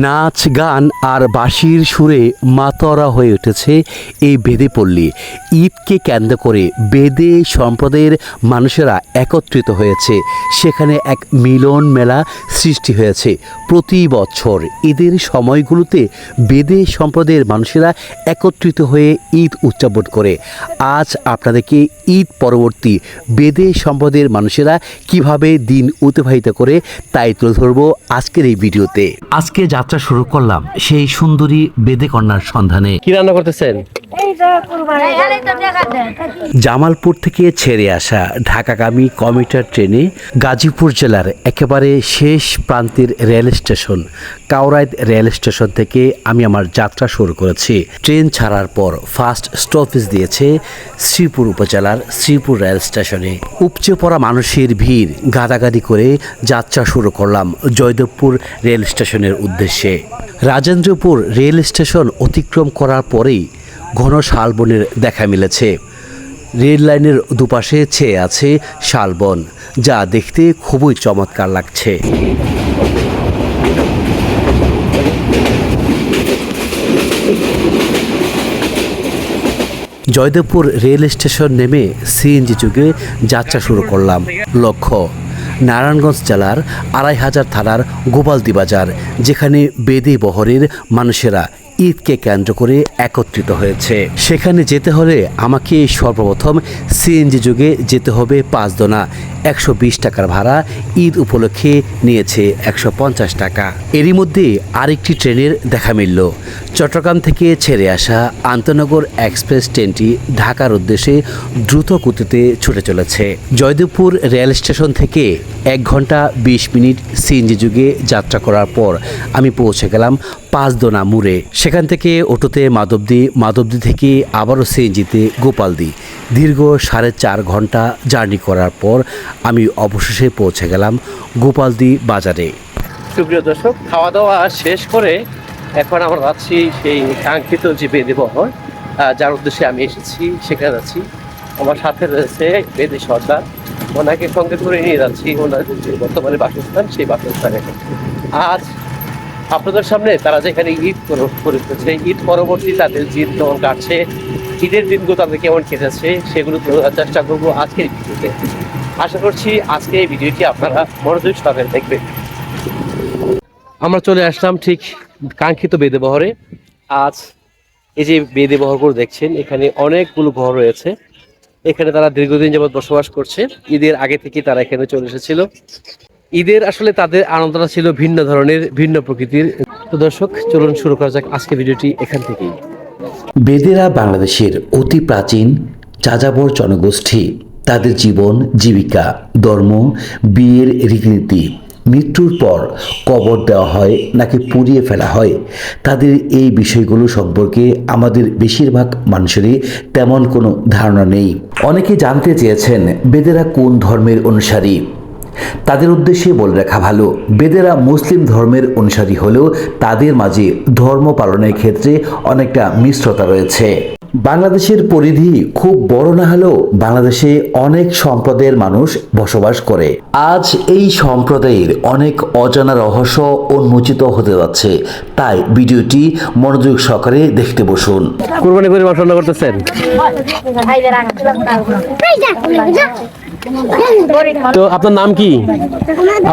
নাচ গান আর বাঁশির সুরে মাতোয়ারা হয়ে উঠেছে এই বেদে পল্লী। ঈদকে কেন্দ্র করে বেদে সম্প্রদায়ের মানুষেরা একত্রিত হয়েছে। সেখানে এক মিলন মেলা সৃষ্টি হয়েছে। প্রতি বছর ঈদের সময়গুলোতে বেদে সম্প্রদায়ের মানুষেরা একত্রিত হয়ে ঈদ উদযাপন করে। আজ আপনাদেরকে ঈদ পরবর্তী বেদে সম্প্রদায়ের মানুষেরা কিভাবে দিন অতিবাহিত করে তাই তুলে ধরব আজকের এই ভিডিওতে। আজকে যাত্রা শুরু করলাম সেই সুন্দরী বেদে কন্যার সন্ধানে। কি রান্না করতেছেন? জামালপুর থেকে ছেড়ে আসা ঢাকাগামী কমিউটার ট্রেনে গাজীপুর জেলার একেবারে শেষ প্রান্তের rail station Kauraid rail station থেকে আমি আমার যাত্রা শুরু করেছি। ট্রেন ছাড়ার পর ফার্স্ট স্টপেজ দিয়েছে শ্রীপুর উপজেলার শ্রীপুর রেল স্টেশনে। উপচে পড়া মানুষের ভিড় গাদাগাদি করে যাত্রা শুরু করলাম জয়দেবপুর রেল স্টেশনের উদ্দেশ্যে। রাজেন্দ্রপুর রেল স্টেশন অতিক্রম করার পরেই ঘন শালবনের দেখা মিলেছে। রেল লাইনের দুপাশে ছেয়ে আছে শালবন, যা দেখতে খুবই চমৎকার লাগছে। জয়দেবপুর রেল স্টেশন নেমে সিএনজি যুগে যাত্রা শুরু করলাম। লক্ষ্য নারায়ণগঞ্জ জেলার ২৫০০ থানার গোপালদি বাজার, যেখানে বেদে বহরের মানুষেরা ঈদকে কেন্দ্র করে একত্রিত হয়েছে। সেখানে যেতে হলে আমাকে সর্বপ্রথম সিএনজি যুগে যেতে হবে ৫ দোনা। ১২০ টাকার ভাড়া ঈদ উপলক্ষে নিয়েছে ১৫০ টাকা। এরই মধ্যে আরেকটি ট্রেনের দেখা মিলল। চট্টগ্রাম থেকে ছেড়ে আসা আন্তনগর এক্সপ্রেস ট্রেনটি ঢাকার উদ্দেশ্যে দ্রুত গতিতে ছুটে চলেছে। জয়দেবপুর রেল স্টেশন থেকে ১ ঘন্টা ২০ মিনিট সিএনজি যুগে যাত্রা করার পর আমি পৌঁছে গেলাম ৫ দোনা মোড়ে। সেখান থেকে অটোতে মাধবদী থেকে আবারও সিএনজিতে গোপালদি। দীর্ঘ ৪.৫ ঘন্টা জার্নি করার পর আমি অবশেষে পৌঁছে গেলাম গোপালদি বাজারে। সুপ্রিয় দর্শক, খাওয়া দাওয়া শেষ করে এখন আমরা যাচ্ছি সেই কাঙ্ক্ষিত যে বেদে বহর, যার উদ্দেশ্যে আমি এসেছি সেখানে যাচ্ছি। আমার সাথে রয়েছে বেদে সর্দার, ওনাকে সঙ্গে করে নিয়ে যাচ্ছি ওনার যে বর্তমানে বাসস্থান সেই বাসস্থানে। আজ আপনাদের সামনে তারা যেখানে ঈদ করতেছে, ঈদ পরবর্তী তাদের দিন কেমন কাটছে, ঈদের দিনগুলো তাদের কেমন কেটেছে সেগুলো তোলার চেষ্টা করবো আজকের ভিডিওতে। আশা করছি আজকে এই ভিডিওটি আপনারা মনোযোগ সহকারে দেখবেন। আমরা চলে আসলাম ঠিক কাঙ্ক্ষিত বেদে বহরে। আজ এই যে বেদে বহরগুলো দেখছেন, এখানে অনেকগুলো ঘর রয়েছে। এখানে তারা দীর্ঘদিন যাবৎ বসবাস করছে। ঈদের আগে থেকে তারা এখানে চলে এসেছিল। ঈদের আসলে তাদের আনন্দটা ছিল ভিন্ন ধরনের, ভিন্ন প্রকৃতির। তো দর্শক, চলুন শুরু করা যাক আজকে ভিডিওটি এখান থেকেই। বেদেরা বাংলাদেশের অতি প্রাচীন যাযাবর জনগোষ্ঠী। তাদের জীবন, জীবিকা, ধর্ম, বিয়ের রীতিনীতি, মৃত্যুর পর কবর দেওয়া হয় নাকি পুড়িয়ে ফেলা হয়, তাদের এই বিষয়গুলো সম্পর্কে আমাদের বেশিরভাগ মানুষেরই তেমন কোনো ধারণা নেই। অনেকে জানতে চেয়েছেন বেদেরা কোন ধর্মের অনুসারী। তাদের উদ্দেশ্যে বলে রাখা ভালো, বেদেরা মুসলিম ধর্মের অনুসারী হলেও তাদের মাঝে ধর্ম পালনের ক্ষেত্রে অনেকটা মিশ্রতা রয়েছে। বাংলাদেশের পরিধি খুব বড় না হলেও বাংলাদেশে অনেক সম্প্রদায়ের মানুষ বসবাস করে। আজ এই সম্প্রদায়ের অনেক অজানা রহস্য উন্মোচিত হতে যাচ্ছে, তাই ভিডিওটি মনোযোগ সহকারে দেখতে বসুন। কুরবানি করে মাছ রান্না করতেছেন? তো আপনার নাম কি?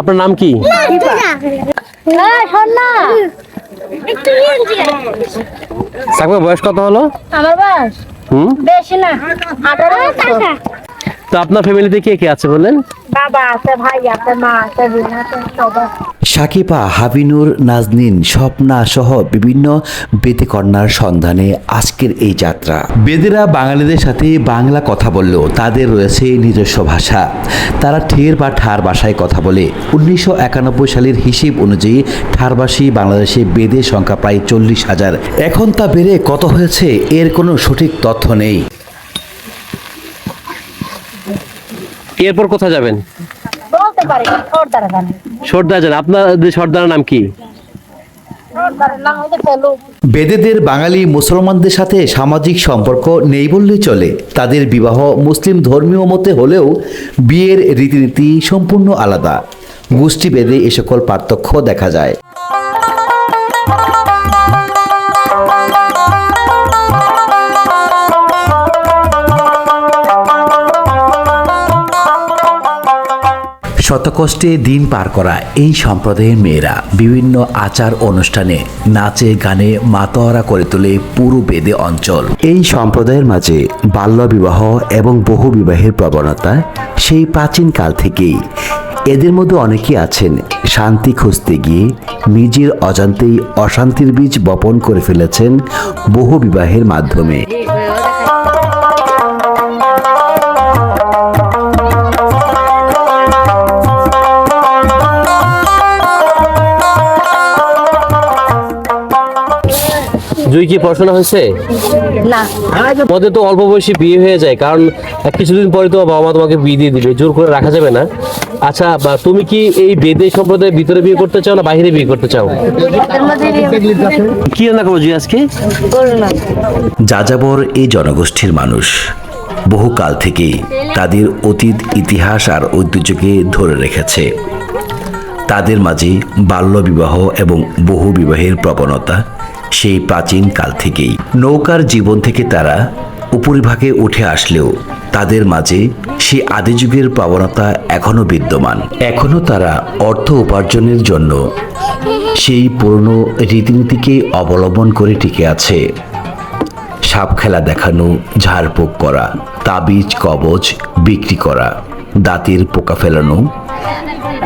আপনার নাম কি? সাকবা, বয়স কত হলো? আমার বয়স বেশি না, 18 বছর। তো আপনার ফ্যামিলিতে কে কে আছে বলেন? বাবা আছে, ভাই আছে, মা আছে, বোন আছে, সবাই। সাকিবা, হাবিনুর, নাজনীন, স্বপ্না সহ বিভিন্ন বেদে কন্যার সন্ধানে আজকের এই যাত্রা। বেদেরা বাঙালিদের সাথে বাংলা কথা বললেও তাদের রয়েছে নিজস্ব ভাষা। তারা ঠের বা ঠার ভাষায় কথা বলে। 1991 সালের হিসেব অনুযায়ী ঠারভাষী বাংলাদেশে বেদের সংখ্যা প্রায় 40,000। এখন তা বেড়ে কত হয়েছে এর কোনো সঠিক তথ্য নেই। এরপর কোথায় যাবেন? বলতে পারি না, সর্দার জানে। সর্দার যান। আপনার সর্দারের নাম কি? সর্দারের নাম হচ্ছে ফেলু। বেদেদের বাঙালি মুসলমানদের সাথে সামাজিক সম্পর্ক নেই বললেই চলে। তাদের বিবাহ মুসলিম ধর্মীয় মতে হলেও বিয়ের রীতিনীতি সম্পূর্ণ আলাদা। গোষ্ঠী বেদে এ সকল পার্থক্য দেখা যায়। শতকষ্টে দিন পার করা এই সম্প্রদায়ের মেয়েরা বিভিন্ন আচার অনুষ্ঠানে নাচে গানে মাতোয়ারা করে তোলে পুরো বেদে অঞ্চল। এই সম্প্রদায়ের মাঝে বাল্যবিবাহ এবং বহু বিবাহের প্রবণতা সেই প্রাচীন কাল থেকেই। এদের মধ্যে অনেকেই আছেন শান্তি খুঁজতে গিয়ে নিজের অজান্তেই অশান্তির বীজ বপন করে ফেলেছেন বহু বিবাহের মাধ্যমে। জুই কি পড়াশোনা হয়েছে? না তোমাদের তো অল্প বয়সী বিয়ে হয়ে যায়, কারণ কিছুদিন পরে তো বাবা মা তোমাকে বিয়ে দিয়ে দিবে, জোর করে রাখা যাবে না। আচ্ছা, তুমি কি এই বেদে সম্প্রদায়ের ভিতরে বিয়ে করতে চাও না বাইরে বিয়ে করতে চাও? কি রান্না করবো জুই আজকে? যাযাবর এই জনগোষ্ঠীর মানুষ বহুকাল থেকেই তাদের অতীত ইতিহাস আর ঐতিহ্যকে ধরে রেখেছে। তাদের মাঝে বাল্যবিবাহ এবং বহু বিবাহের প্রবণতা সেই প্রাচীন কাল থেকেই। নৌকার জীবন থেকে তারা উপরিভাগে উঠে আসলেও তাদের মাঝে সেই আদিযুগের প্রবণতা এখনো বিদ্যমান। এখনো তারা অর্থ উপার্জনের জন্য সেই পুরনো রীতিনীতিকে অবলম্বন করে টিকে আছে। সাপ খেলা দেখানো, ঝাড়ফুঁক করা, তাবিজ কবজ বিক্রি করা, দাঁতের পোকা ফেলানো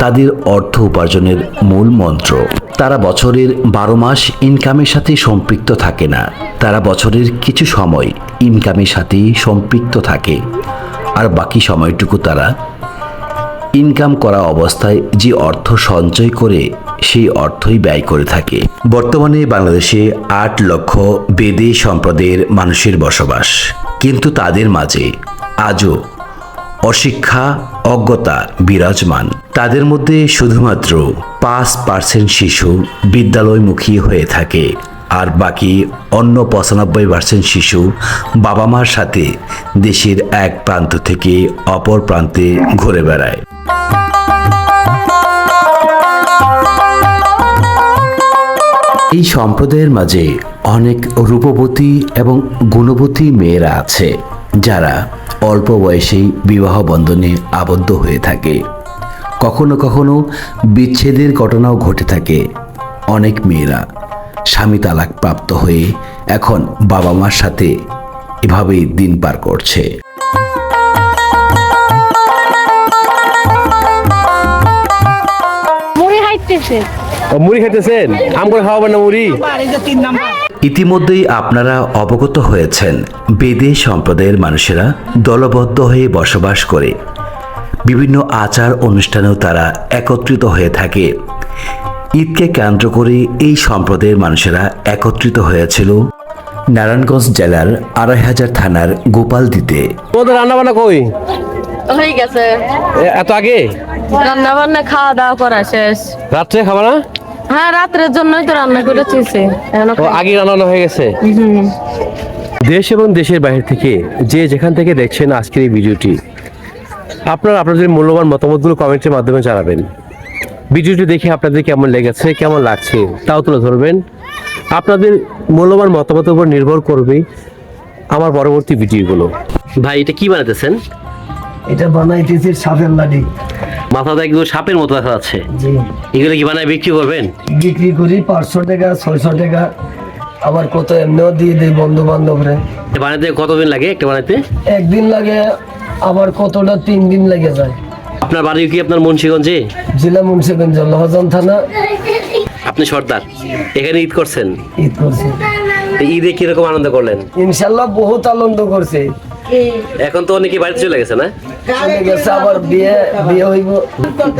তাদের অর্থ উপার্জনের মূল মন্ত্র। তারা বছরের 12 মাস ইনকামের সাথে সম্পৃক্ত থাকে না, তারা বছরের কিছু সময় ইনকামের সাথে সম্পৃক্ত থাকে, আর বাকি সময়টুকু তারা ইনকাম করা অবস্থায় যে অর্থ সঞ্চয় করে সেই অর্থই ব্যয় করে থাকে। বর্তমানে বাংলাদেশে 8 লক্ষ বেদে সম্প্রদায়ের মানুষের বসবাস, কিন্তু তাদের মাঝে আজও অশিক্ষা অজ্ঞতা বিরাজমান। তাদের মধ্যে শুধুমাত্র 5% শিশু বিদ্যালয়মুখী হয়ে থাকে, আর বাকি অন্য 95% শিশু বাবা মার সাথে দেশের এক প্রান্ত থেকে অপর প্রান্তে ঘুরে বেড়ায়। এই সম্প্রদায়ের মাঝে অনেক রূপবতী এবং গুণবতী মেয়েরা আছে যারা অল্প বয়সেই বিবাহ বন্ধনে আবদ্ধ হয়ে থাকে। কখনো কখনো বিচ্ছেদের ঘটনাও ঘটে থাকে। অনেক মেয়েরা স্বামী তালাক প্রাপ্ত হয়ে এখন বাবা মার সাথে এভাবেই দিন পার করছে। মুড়ি খাইতেছেন? আম করে খাওয়াবেন না মুড়ি? ইতিমধ্যেই আপনারা অবগত হয়েছেন বেদে সম্প্রদায়ের মানুষেরা দলবদ্ধ হয়ে বসবাস করে। বিভিন্ন আচার অনুষ্ঠানেও তারা একত্রিত হয়ে থাকে। ঈদকে কেন্দ্র করে এই সম্প্রদায়ের মানুষেরা একত্রিত হয়েছিল নারায়ণগঞ্জ জেলার 2500 থানার গোপালদিতে। তোমাদের রান্না বান্না কই? হয়ে গেছে এত আগে রান্না বান্না খাওয়া দাওয়া করা শেষ। রাত্রে খাবা না? হ্যাঁ, রাত্রের জন্যই তো রান্না করেছি। আগে রান্না হয়ে গেছে। দেশ এবং দেশের বাইরে থেকে যে যেখান থেকে দেখছেন আজকের এই ভিডিওটি, আপনারা আপনাদের মূল্যবান মতামতগুলো কমেন্টের মাধ্যমে জানাবেন। ভিডিওটি দেখে আপনাদের কেমন লেগেছে, কেমন লাগছে তাও তুলে ধরবেন। আপনাদের মূল্যবান মতামতের উপর নির্ভর করবে আমার পরবর্তী ভিডিওগুলো। ভাই, এটা কি বানাতেছেন? এটা বানাইতেছি সাপের লাডি। মাথাটা একদম সাপের মতো দেখা যাচ্ছে। জি, এগুলো কি বানায় বিক্রি করবেন? বিক্রি করি 500 টাকা 600 টাকা, আবার কত এমনিও দিয়ে দিই বন্ধু বান্ধবরে। বানাতে কতদিন লাগে একটা বানাতে? একদিন লাগে, আবার কতটা 3 দিন লেগে যায়। আপনার বাড়ি কি আপনার মুন্সিগঞ্জে? জেলা মুন্সিগঞ্জ, লহজন থানা। আপনি সর্দার, এখানে ঈদ করছেন? ঈদ করছি, তো ঈদে কিরকম আনন্দ করলেন? ইনশাল্লাহ বহুত আনন্দ করছে। এখন তো অনেকে বাড়িতে চলে গেছে না? চলে গেছে, আবার বিয়ে হইব।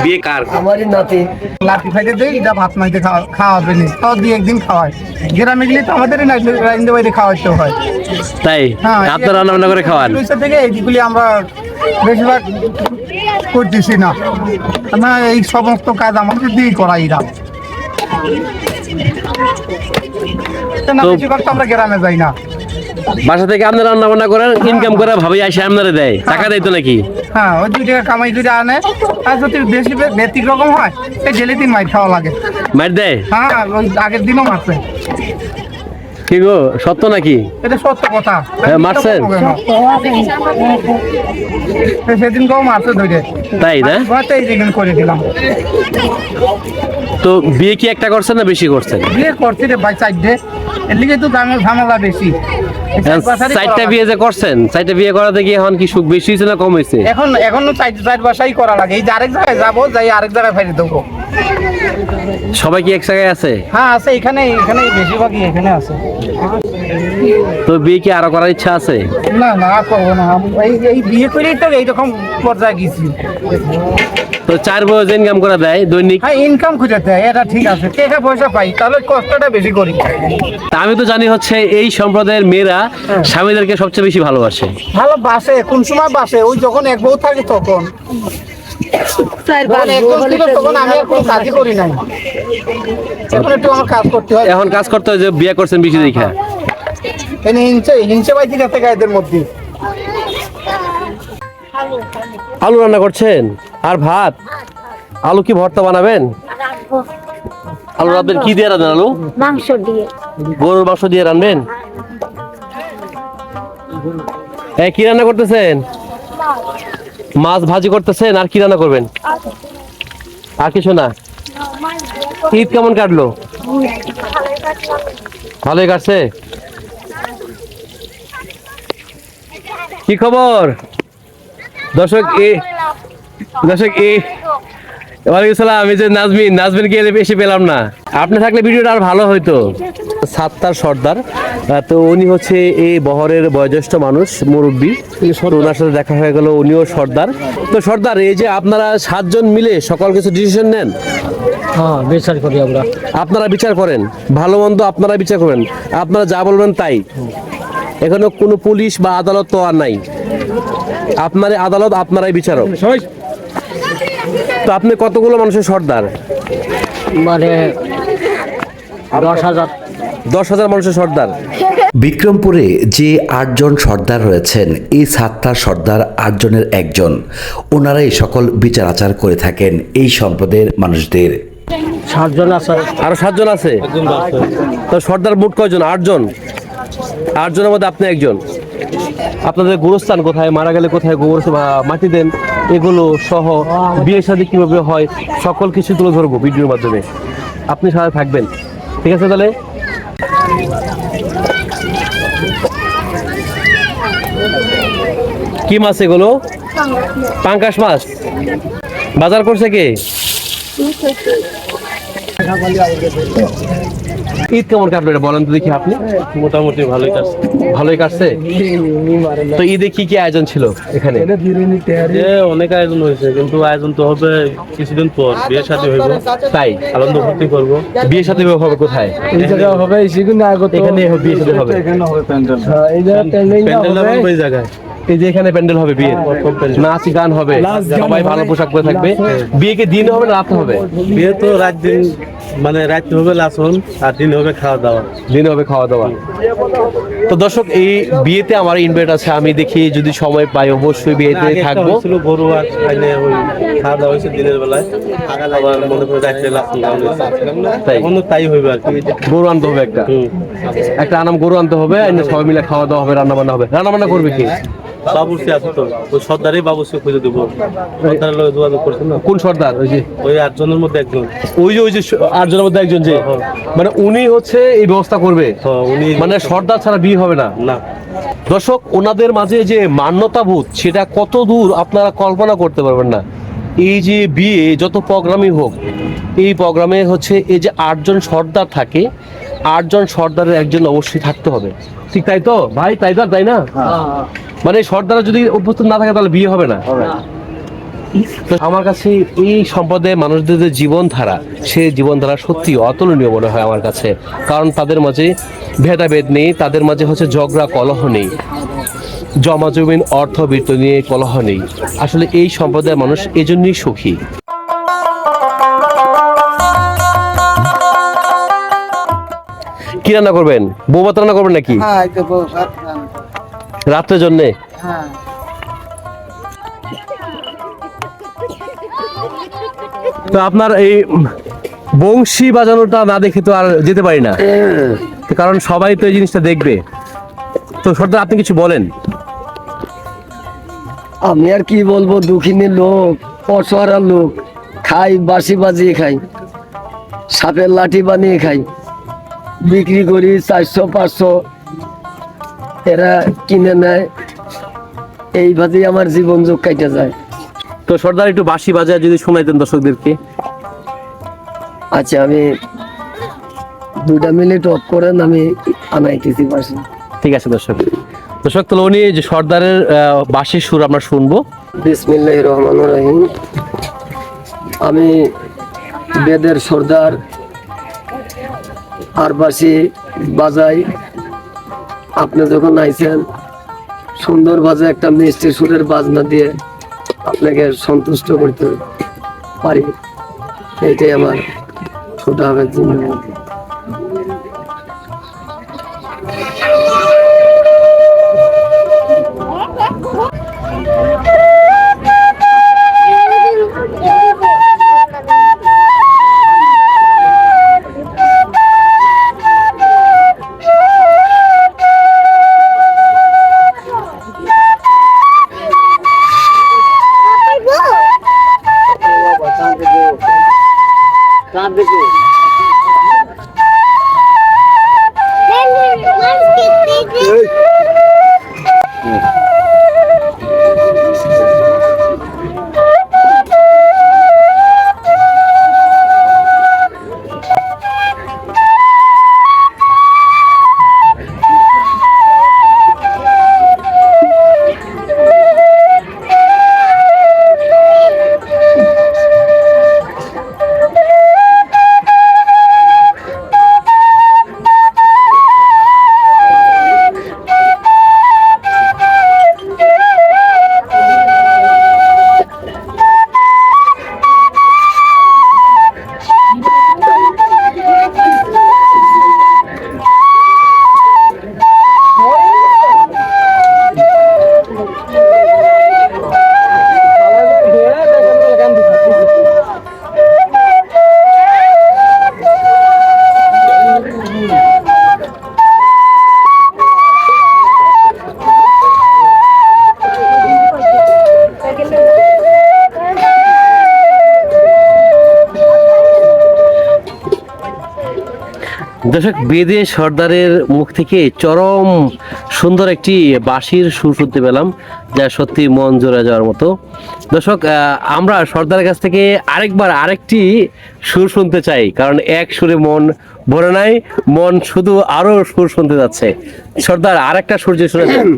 বিয়ে কার? আমারই নাতি। লাঠি ফাইতে দেয়, এটা ভাত মাইতে খাওয়াবে না, তাও 2 একদিন খাওয়ায়। গ্রামে গেলে তো আমাদের রাইন্দে বাইরে খাওয়াইতে হয়। তাই আপনার রান্না বান্না করে খাওয়ান? থেকে এইগুলি আমরা বেশিরভাগ করতেছি না, না এই সমস্ত কাজ আমাদের দিয়েই করাই এরা। বেশিরভাগ তো আমরা গ্রামে যাই না। বাসা থেকে আপনার রান্না বান্না করেন, ইনকাম করে ভাবি আসে আপনারা দেয়, টাকা দেয় তো নাকি? হ্যাঁ, ওই 2 টাকা কামাই করে আনে। আর যদি বেশি ব্যতিক্রম হয়, এই ডেলি 3 মাইট খাওয়া লাগে। মার দেয়? হ্যাঁ, ওই আগের দিনও মারছে। কি গো সত্য নাকি? এটা সত্য কথা। হ্যাঁ, মারছেন? সেদিন কেউ মারছে ধরে, তাই না? এই যেখানে করে দিলাম। তো বিয়ে কি একটা করছেন না বেশি করছেন? বিয়ে করছি রে ভাই চারটে, এর লিগে তো দামের ঝামেলা বেশি। এই চার বাসারই চারটা করা বিয়ে যে করছেন, চারটা বিয়ে করাতে গিয়ে এখন কি সুখ বেশি হয়েছে না কম হয়েছে? এখনো চার বাসাই করা লাগে। এই যে আরেক জায়গায় যাবো, যাই আরেক জায়গায় ফেলে দেবো। সবাই কি এক জায়গায় আছে? হ্যাঁ আছে, এখানে বেশিরভাগই এখানে আছে। তো বিয়ে কি আরো করার ইচ্ছা আছে? না না আর করবো না, এই বিয়ে করেই তো এইরকম পর্যায়ে গেছি। তো 4 বছর ইনকাম করে দেয় দৈনিক। হ্যাঁ ইনকাম খুঁজে দেয়, এটা ঠিক আছে, টাকা পয়সা পাই, তাহলে কষ্টটা বেশি করি। তা আমি তো জানি হচ্ছে এই সম্প্রদায়ের মেয়েরা স্বামীদেরকে সবচেয়ে বেশি ভালোবাসে। ভালো বাসে, কোন সময় বাসে? ওই যখন এক বউ থাকে তখন। যখন একজন ছিল তখন আমি আর কোনো কাজই করি নাই, এখন একটু আমার কাজ করতে হয়। এখন কাজ করতে হয় যে বিয়ে করছেন বেশি দেখা। এনে হিংসে পাইছি গেছে গায়েদের মধ্যে। আলু রান্না করছেন আর ভাত? আলু কি ভর্তা বানাবেন? আলু রাঁধবেন কি দিয়ে রাঁধবেন? আলু মাংস দিয়ে। গরুর মাংস দিয়ে রাঁধবেন? কি রান্না করতেছেন? মাছ ভাজি করতেছেন, আর কি রান্না করবেন? আর কিছু না? ঈদ কেমন কাটলো? ভালোই কাটছে। কি খবর দর্শক? ওয়ালাইকুম সালাম। আমি যে নাজমিনকে বেশি পেলাম না, আপনি থাকলে ভিডিওটা আর ভালো হইতো। সাত্তার সর্দার, তো উনি হচ্ছে এই বহরের বয়োজ্যেষ্ঠ মানুষ, মুরব্বী। তো ওনার সাথে দেখা হয়ে গেল, উনিও সর্দার। তো সর্দার, এই যে আপনারা 7 জন মিলে সকল কিছু ডিসিশন নেন? হ্যাঁ, বিচার করি আমরা। আপনারা বিচার করেন, ভালো মন্দ আপনারা বিচার করেন, আপনারা যা বলবেন তাই। এখানে কোনো পুলিশ বা আদালত তো আর নাই, আপনারই আদালত, আপনারাই বিচারক। তো আপনি কতগুলো মানুষের সর্দার? মানে 10,000 মানুষের সর্দার। বিক্রমপুরে যে 8 জন সর্দার রয়েছেন, এই সাত্তার সর্দার 8 জনের একজন। ওনারাই সকল বিচার আচার করে থাকেন এই সম্প্রদায়ের মানুষদের। 7 জন আছে। আরো 7 জন আছে? তো সর্দার মোট কয়জন? 8 জন। 8 জনের মধ্যে আপনি একজন। আপনাদের গোরস্থান কোথায়, মারা গেলে কোথায় গোবর বা মাটি দেন, এগুলো সহ বিয়ের সাথে কিভাবে হয় সকল কিছু তুলে ধরবো ভিডিওর মাধ্যমে। আপনি সাথে থাকবেন, ঠিক আছে? তাহলে কি মাছ এগুলো? পাঙ্কাশ মাছ। বাজার করছে কে? ঈদ কেমন কাটলো এটা বলেন তো দেখি আপনি। মোটামুটি ভালোই কাটছে। তো ঈদে কি কি আয়োজন ছিল এখানে? অনেক আয়োজন হয়েছে, কিন্তু আয়োজন তো হবে কিছুদিন পর, বিয়ে শাদী হইব, তাই আনন্দ ফুর্তি করবো। বিয়ে সাথে হবে কোথায়? হবে এখানে বিয়ে সাথে হবে। প্যান্ডেল হবে ওই জায়গায়। এই যে এখানে প্যান্ডেল হবে, বিয়ে নাচ গান হবে, সবাই ভালো পোশাক পরে থাকবে। বিয়ে কি দিন হবে না রাতে হবে? বিয়ে তো রাত দিন, মানে রাত হবে লাসন, আর দিন হবে খাওয়া দাওয়া। দিন হবে খাওয়া দাওয়া। তো দর্শক, এই বিয়েতে আমার ইনভাইট আছে, আমি দেখি যদি সময় পাই অবশ্যই বিয়েতে থাকবো। গরু আর খাইলে ওই খাওয়া দাওয়া হয়েছে দিনের বেলায়, আবার মনে করে রাত্রে লাসন তাই তাই হইবে আর কি। গরু আনতে হবে একটা আনাম গরু আনতে হবে, সবাই মিলে খাওয়া দাওয়া হবে, রান্না বান্না হবে। রান্না বান্না করবে কি? বাবুর্চি আছে তো, ওই সর্দারই বাবুর্চি খুঁজে দেবো। সর্দারের লগে যোগাযোগ করছেন না? কোন সর্দার? ওই 8 জনের মধ্যে একজন। ওই যে 8 জনের মধ্যে একজন, যে মানে উনি হচ্ছে এই ব্যবস্থা করবে। উনি মানে সর্দার ছাড়া বিয়ে হবে না। না। দর্শক, ওনাদের মাঝে যে মান্যতাবোধ, সেটা কত দূর আপনারা কল্পনা করতে পারবেন না। এই যে বিয়ে যত প্রোগ্রামই হোক, এই প্রোগ্রামে হচ্ছে এই যে 8 জন সর্দার থাকে, 8 জন সর্দারের একজন অবশ্যই থাকতে হবে। ঠিক তাই তো ভাই? তাই না? মানে সর্দার যদি উপস্থিত না থাকে তাহলে বিয়ে হবে না। তো আমার কাছে এই সম্প্রদায়ের মানুষদের যে জীবনধারা, সেই জীবনধারা সত্যি অতুলনীয় মনে হয় আমার কাছে। কারণ তাদের মাঝে ভেদাভেদ নেই, তাদের মাঝে হচ্ছে ঝগড়া কলহ নেই, জমা জমিন অর্থ বৃত্ত নিয়ে কলহ নেই। আসলে এই সম্প্রদায়ের মানুষ এজন্যই সুখী। কি রান্না করবেন? বউ ভাত রান্না করবেন নাকি রাত্রের জন্য? তো আপনার এই বংশী বাজানোটা না দেখে তো আর যেতে পারি না। তো কারণ সবাই তো এই জিনিসটা দেখবে। তো সর্দার আপনি কিছু বলেন। আমি আর কি বলবো, দুঃখিনী লোক, অসহায় লোক, খাই বাসি বাজিয়ে খাই, সাপের লাঠি বানিয়ে খাই, বিক্রি করি 400-500, এরা কিনে নেয়, এইভাবেই আমার জীবন যোগ কাটে যায়। তো সর্দার একটু বাঁশি বাজায় যদি শোনাইতেন দর্শকদেরকে। আচ্ছা, আমি 2টা মিনিট অফ করেন, আমি আনাইতেছি বাসি। ঠিক আছে দর্শক। দর্শক তাহলে উনি যে সর্দারের বাঁশির সুর আমরা শুনবো। বিসমিল্লাহির রহমানির রহিম। আমি বেদের সর্দার, আর বাসি বাজাই। আপনি যখন আইছেন, সুন্দর বাজে একটা মিষ্টি সুরের বাজনা দিয়ে আপনাকে সন্তুষ্ট করতে পারি, এইটাই আমার ছোট হবে জীবন। দর্শক, বেদে সর্দারের মুখ থেকে চরম সুন্দর একটি বাঁশির সুর শুনতে পেলাম, যা সত্যি মন জোড়া যাওয়ার মতো। দর্শক, আমরা সর্দারের কাছ থেকে আরেকটি সুর শুনতে চাই, কারণ এক সুরে মন ভরে নাই, মন শুধু আরো সুর শুনতে যাচ্ছে। সর্দার, আরেকটা সুর যে শুনেছেন।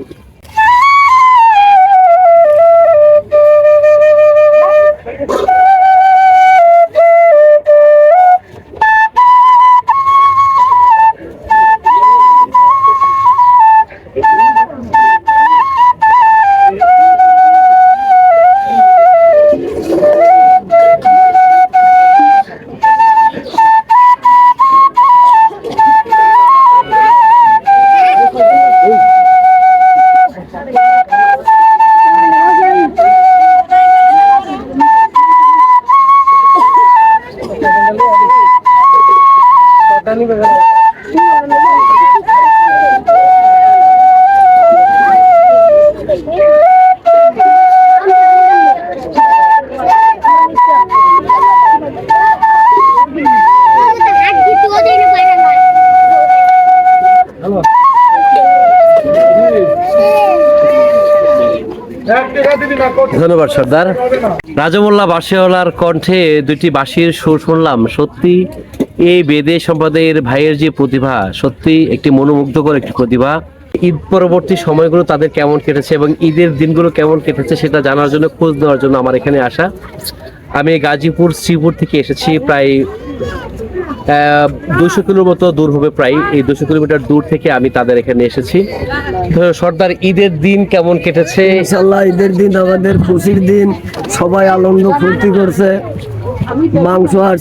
ধন্যবাদ সর্দার। রাজমোল্লা বাঁশিওয়ালার কণ্ঠে দুটি বাঁশির সুর শুনলাম। সত্যি এই বেদে সম্প্রদায়ের ভাইয়ের যে প্রতিভা, সত্যি একটি মনোমুগ্ধকর একটি প্রতিভা। ঈদ পরবর্তী সময়গুলো তাদের কেমন কেটেছে এবং ঈদের দিনগুলো কেমন কেটেছে সেটা জানার জন্য, খোঁজ নেওয়ার জন্য আমার এখানে আসা। আমি গাজীপুর শ্রীপুর থেকে এসেছি, প্রায় 200 কিলোর মতো দূর হবে, প্রায় এই 200 কিলোমিটার দূর থেকে আমি তাদের এখানে এসেছি। তো সর্দার, ঈদের দিন কেমন কেটেছে? ইনশাল্লাহ ঈদের দিন আমাদের খুশির দিন, সবাই আনন্দ ফুর্তি করছে, মাংস আর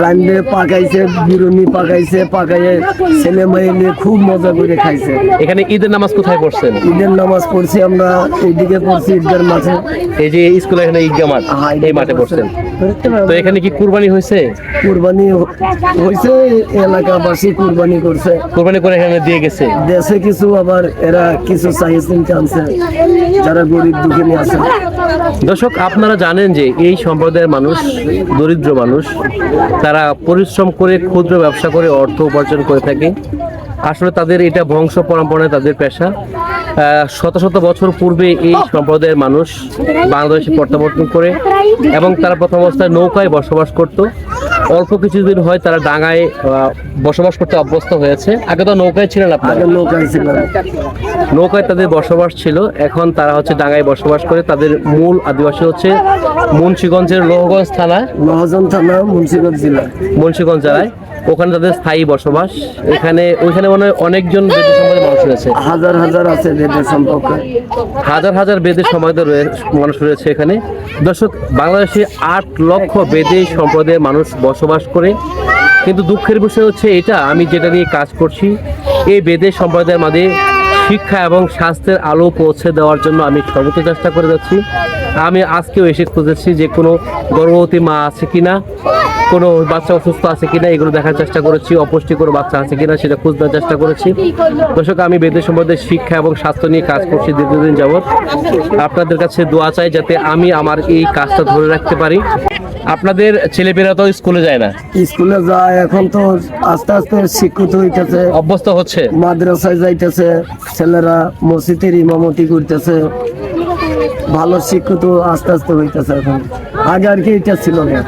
রান্ধে পাকাইছে, বিরিয়ানি পাকাইছে, পাকাইয়ে ছেলে মেয়ে নিয়ে খুব মজা করে খাইছে। এখানে ঈদের নামাজ কোথায় পড়ছেন? ঈদের নামাজ পড়ছি আমরা এইদিকে পড়ছি ঈদগার মাঠে। এই যে স্কুলে এখানে ঈদগাহ মাঠ, এই মাঠে পড়ছেন। তো এখানে কি কুরবানি হয়েছে? কুরবানি হয়েছে, এলাকাবাসী কুরবানি করছে, কুরবানি করে এখানে দিয়ে গেছে। দেশে কিছু আবার এরা কিছু চাইছেন চান্সে যারা গরিব দুঃখিনী আছে। দর্শক, আপনারা জানেন যে এই সম্প্রদায়ের মানুষ দরিদ্র মানুষ, তারা পরিশ্রম করে ক্ষুদ্র ব্যবসা করে অর্থ উপার্জন করে থাকে। আসলে তাদের এটা বংশ পরম্পরায় তাদের পেশা। শত শত বছর পূর্বে এই সম্প্রদায়ের মানুষ বাংলাদেশে প্রত্যাবর্তন করে এবং তারা প্রথম অবস্থায় নৌকায় বসবাস করত। অল্প কিছুদিন হয় তারা ডাঙায় বসবাস করতে অভ্যস্ত হয়েছে। আগে তো নৌকায় ছিলেন আপনারা? আগে নৌকায় ছিল, নৌকায় তাদের বসবাস ছিল। এখন তারা হচ্ছে ডাঙায় বসবাস করে। তাদের মূল আদিবাসী হচ্ছে মুন্সিগঞ্জের লোহগঞ্জ থানায়, মহাজন থানা, মুন্সিগঞ্জ জেলা, মুন্সিগঞ্জ জেলায়। ওখানে তাদের স্থায়ী বসবাস। ওইখানে মনে হয় অনেকজন বেদে সম্প্রদায়ের মানুষ রয়েছে, হাজার হাজার আছে বেদের সম্পর্কে, হাজার হাজার বেদের সম্প্রদায়ের মানুষ রয়েছে এখানে। দর্শক, বাংলাদেশে 8 লক্ষ বেদে সম্প্রদায়ের মানুষ বসবাস করে। কিন্তু দুঃখের বিষয় হচ্ছে এটা, আমি যেটা নিয়ে কাজ করছি, এই বেদে সম্প্রদায়ের মাঝে শিক্ষা এবং স্বাস্থ্যের আলো পৌঁছে দেওয়ার জন্য আমি সর্বোচ্চ চেষ্টা করে যাচ্ছি। আমি আজকেও এসে খুঁজেছি যে কোনো গর্ভবতী মা আছে কিনা, কোনো বাচ্চা অসুস্থ আছে কিনা, এগুলো দেখার চেষ্টা করেছি। অপুষ্টি কোনো বাচ্চা আছে কিনা সেটা খুঁজতে চেষ্টা করেছি। দর্শক, আমি বেদে সম্প্রদায়ের শিক্ষা এবং স্বাস্থ্য নিয়ে কাজ করছি দীর্ঘদিন যাবৎ। আপনাদের কাছে দোয়া চাই যাতে আমি আমার এই কাজটা ধরে রাখতে পারি। আপনাদের ছেলেমেয়েরা তো স্কুলে যায় না? স্কুলে যায়, এখন তো আস্তে আস্তে শিক্ষিত হইতেছে, অভ্যস্ত হচ্ছে, মাদ্রাসায় যাইতেছে, ছেলেরা মসজিদের ইমামতি করতেছে, ভালো শিক্ষিত আস্তে আস্তে হইতেছে। এখন আগে আর কি এটা ছিল না,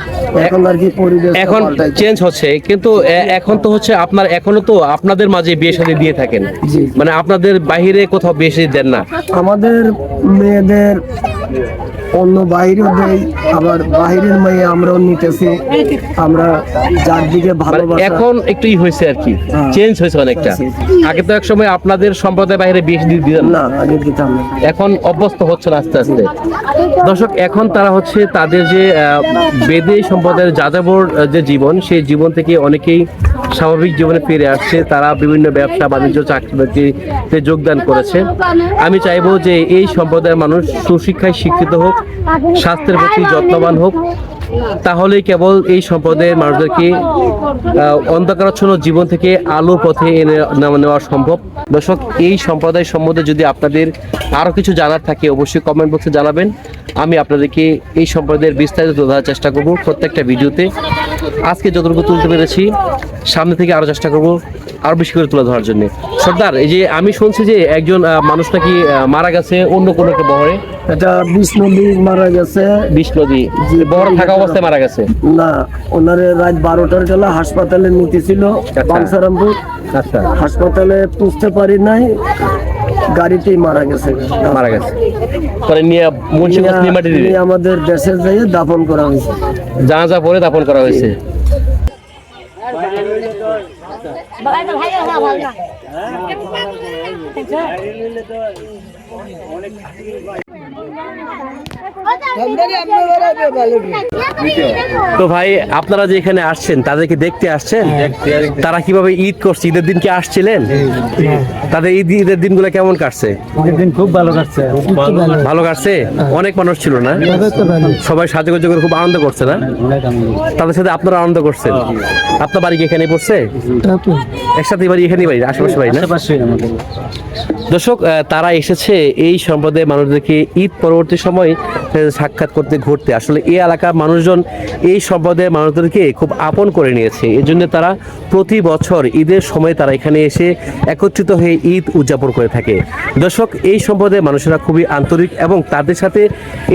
এখন আর কি পরিবেশ এখন চেঞ্জ হচ্ছে। কিন্তু এখন তো হচ্ছে আপনার এখনো তো আপনাদের মাঝে বিয়ে শাদী দিয়ে থাকেন, জি। মানে আপনাদের বাহিরে কোথাও বিয়ে শাদী দেন না? আমাদের মেয়েদের অন্য বাইরেও দেয়, আবার বাহিরের মেয়ে আমরাও নিতেছি। আমরা যার দিকে ভালোবাসা, এখন একটু হয়েছে আর কি, হ্যাঁ। চেঞ্জ হয়েছে অনেকটা। আগে তো এক সময় আপনাদের সম্প্রদায় বাইরে বিয়ে শাদী দিতেন না, না আগে দিতাম না। এখন অভ্যস্ত হচ্ছে না আস্তে আস্তে। দর্শক, এখন তারা হচ্ছে তাদের যে বেদে সম্প্রদায়ের যাযাবর যে জীবন, সেই জীবন থেকে অনেকেই স্বাভাবিক জীবনে ফিরে আসছে। তারা বিভিন্ন ব্যবসা বাণিজ্য চাকরি বাকরিতে যোগদান করেছে। আমি চাইবো যে এই সম্প্রদায়ের মানুষ সুশিক্ষায় শিক্ষিত হোক, স্বাস্থ্যের প্রতি যত্নবান হোক, তাহলেই কেবল এই সম্প্রদায়ের মানুষদেরকে অন্ধকারাচ্ছন্ন জীবন থেকে আলোর পথে এনে নেওয়া সম্ভব। দর্শক, এই সম্প্রদায় সম্বন্ধে যদি আপনাদের আরও কিছু জানার থাকে অবশ্যই কমেন্ট বক্সে জানাবেন। আমি আপনাদেরকে এই সম্প্রদায়ের বিস্তারিত তুলে ধরার চেষ্টা করব প্রত্যেকটা ভিডিওতে। আজকে যতটুকু তুলতে পেরেছি, সামনে থেকে আরও চেষ্টা করব আরও বেশি করে তুলে ধরার জন্য। সর্দার, এই যে আমি শুনছি যে একজন মানুষ নাকি মারা গেছে অন্য কোনো একটা বহরে, এটা বিশ নদী মারা গেছে। বিশ নদী বহরে থাকা অবস্থায় মারা গেছে? না, ওনারে রাত 12টার বেলা হাসপাতালে নিতে ছিল বাঞ্ছারামপুর। আচ্ছা, হাসপাতালে পুষতে পারি নাই, গাড়িতেই মারা গেছে। মারা গেছে পরে নিয়ে মুন্সিগঞ্জ নিমাটি দিলে নিয়ে আমাদের দেশে যাইয়ে দাফন করা হয়েছে। জানাজা পরে দাফন করা হয়েছে। তো ভাই, আপনারা যে এখানে আসছেন তাদেরকে দেখতে আসছেন, তারা কিভাবে ঈদ করছে, ঈদের দিন কি আসছিলেন? তাদের ঈদের দিনগুলো কেমন কাটছে? দিন খুব ভালো কাটছে, ভালো কাটছে? অনেক মানুষ ছিল না? সবাই সাজগোজ করে খুব আনন্দ করছে না? তাদের সাথে আপনারা আনন্দ করছেন? আপনার বাড়ি কি এখানে পড়ছে? একসাথে বাড়ি এখানে, বাড়ি আশেপাশে বাড়ি না? দর্শক, তারা এসেছে এই সম্প্রদায়ের মানুষদেরকে ঈদ পরবর্তী সময় সাক্ষাৎ করতে, ঘুরতে। আসলে এই এলাকার মানুষজন এই সম্প্রদায়ের মানুষদেরকে খুব আপন করে নিয়েছে। এই জন্য তারা প্রতি বছর ঈদের সময় তারা এখানে এসে একত্রিত হয়ে ঈদ উদযাপন করে থাকে। দর্শক, এই সম্প্রদায়ের মানুষেরা খুবই আন্তরিক এবং তাদের সাথে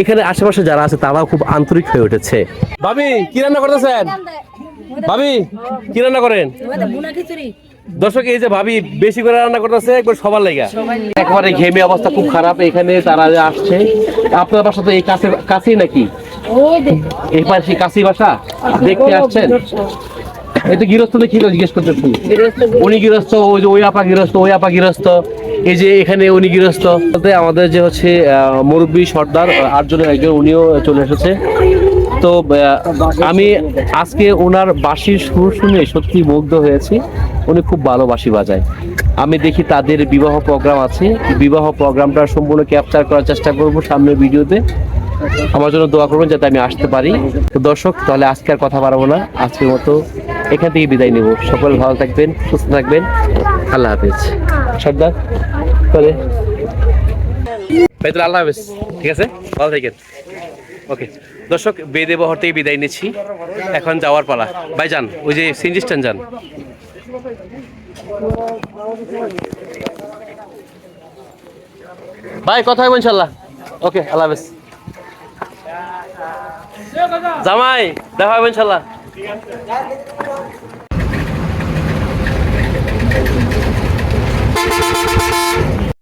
এখানে আশেপাশে যারা আছে তারাও খুব আন্তরিক হয়ে উঠেছে। ভাবি, কি রান্না করতেছেন? ভাবি, কি রান্না করেন? দর্শক, এই যে ভাবি বেশি করে রান্না করতেছে একবার সবার লাগা, একবারে ঘেমে অবস্থা খুব খারাপ। এখানে তারা যে আসছে, আপনার বাসা তো এই কাছেই নাকি? এই পাশে কাছেই বাসা, দেখতে আসছেন? এই তো গৃহস্থ দেখি জিজ্ঞেস করতেছি, উনি গৃহস্থ, ওই আপা গৃহস্থ, ওই আপা গৃহস্থ, এই যে এখানে উনি গৃহস্থ। আমাদের যে হচ্ছে মুরব্বী সর্দার 8 জনের একজন, উনিও চলে এসেছে। তো আমি আজকে ওনার বাঁশির সুর শুনে সত্যি মুগ্ধ হয়েছি। উনি খুব ভালো বাঁশি বাজায়। আমি দেখি তাদের বিবাহ প্রোগ্রাম আছে, বিবাহ প্রোগ্রামটা সম্পূর্ণ ক্যাপচার করার চেষ্টা করব সামনের ভিডিওতে। আমার জন্য দোয়া করবেন যাতে আমি আসতে পারি। তো দর্শক, তাহলে আজকে আর কথা বাড়াবো না, আজকের মতো এখান থেকে বিদায় নেব। সকল ভালো থাকবেন, সুস্থ থাকবেন, আল্লাহ হাফেজ। সর্দার তাহলে আল্লাহ হাফেজ, ঠিক আছে, ভালো থাকেন। ওকে দর্শক, বেদে বহর থেকে বিদায় নিচ্ছি, এখন যাওয়ার পালা। ভাই যান, ওই যে সিএনজি স্ট্যান্ড যান। ভাই কথা হবে ইনশাল্লাহ। ওকে, আল্লাহ হাফেজ। জামাই দেখা হবে ইনশাল্লাহ।